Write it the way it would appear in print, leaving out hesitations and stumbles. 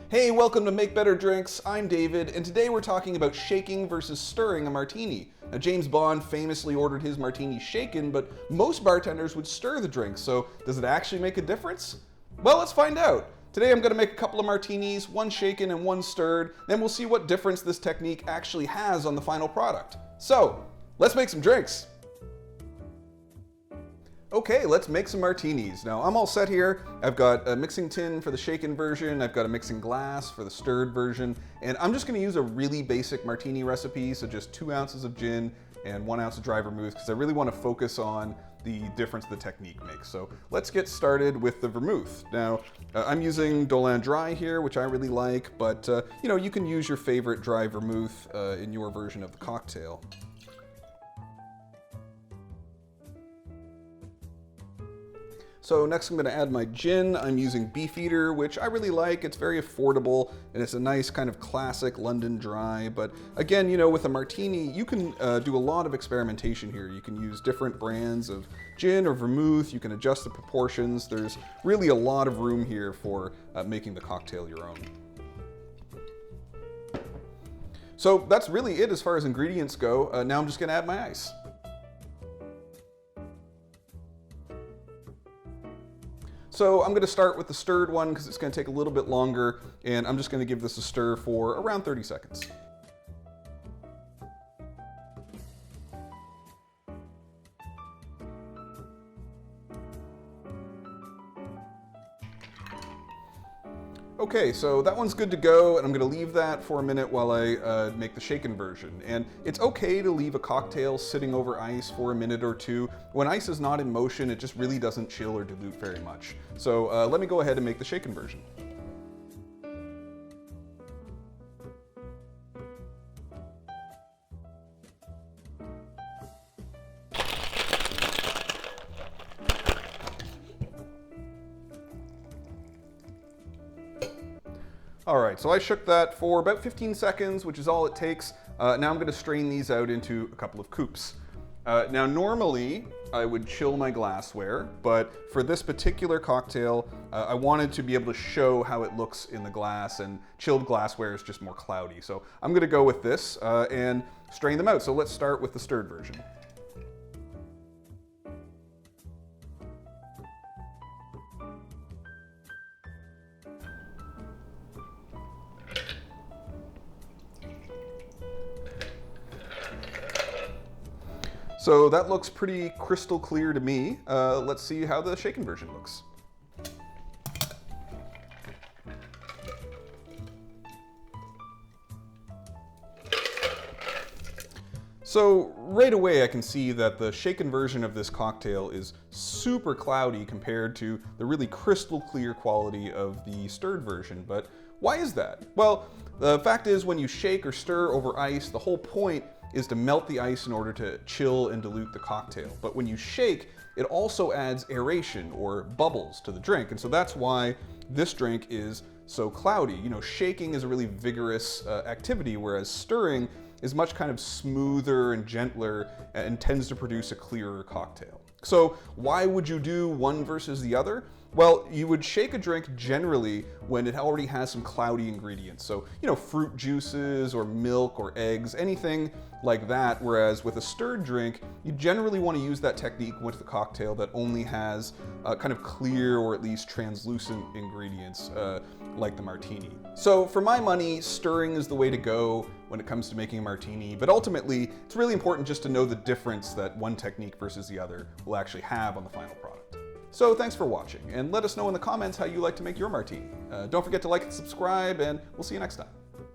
Hey, welcome to Make Better Drinks. I'm David, and today we're talking about shaking versus stirring a martini. Now, James Bond famously ordered his martini shaken, but most bartenders would stir the drink, so does it actually make a difference? Well, let's find out. Today I'm going to make a couple of martinis, one shaken and one stirred, then we'll see what difference this technique actually has on the final product. So, let's make some drinks. Okay, let's make some martinis. Now, I'm all set here. I've got a mixing tin for the shaken version, I've got a mixing glass for the stirred version, and I'm just gonna use a really basic martini recipe, so just 2 ounces of gin and 1 ounce of dry vermouth, because I really want to focus on the difference the technique makes. So let's get started with the vermouth. Now, I'm using Dolin Dry here, which I really like, but you can use your favorite dry vermouth in your version of the cocktail. So next I'm going to add my gin. I'm using Beefeater, which I really like. It's very affordable, and it's a nice kind of classic London dry. But again, with a martini, you can do a lot of experimentation here. You can use different brands of gin or vermouth. You can adjust the proportions. There's really a lot of room here for making the cocktail your own. So that's really it as far as ingredients go. Now I'm just going to add my ice. So I'm going to start with the stirred one because it's going to take a little bit longer, and I'm just going to give this a stir for around 30 seconds. Okay, so that one's good to go, and I'm going to leave that for a minute while I make the shaken version. And it's okay to leave a cocktail sitting over ice for a minute or two. When ice is not in motion, it just really doesn't chill or dilute very much. So let me go ahead and make the shaken version. All right, so I shook that for about 15 seconds, which is all it takes. Now I'm going to strain these out into a couple of coupes. Now normally I would chill my glassware, but for this particular cocktail, I wanted to be able to show how it looks in the glass, and chilled glassware is just more cloudy. So I'm going to go with this and strain them out. So let's start with the stirred version. So that looks pretty crystal clear to me. Let's see how the shaken version looks. So right away I can see that the shaken version of this cocktail is super cloudy compared to the really crystal clear quality of the stirred version. But why is that? Well, the fact is when you shake or stir over ice, the whole point is to melt the ice in order to chill and dilute the cocktail. But when you shake, it also adds aeration or bubbles to the drink. And so that's why this drink is so cloudy. Shaking is a really vigorous activity, whereas stirring is much kind of smoother and gentler and tends to produce a clearer cocktail. So why would you do one versus the other? Well, you would shake a drink generally when it already has some cloudy ingredients. So, fruit juices or milk or eggs, anything like that. Whereas with a stirred drink, you generally want to use that technique with the cocktail that only has kind of clear or at least translucent ingredients like the martini. So for my money, stirring is the way to go when it comes to making a martini. But ultimately, it's really important just to know the difference that one technique versus the other will actually have on the final product. So thanks for watching, and let us know in the comments how you like to make your martini. Don't forget to like and subscribe, and we'll see you next time.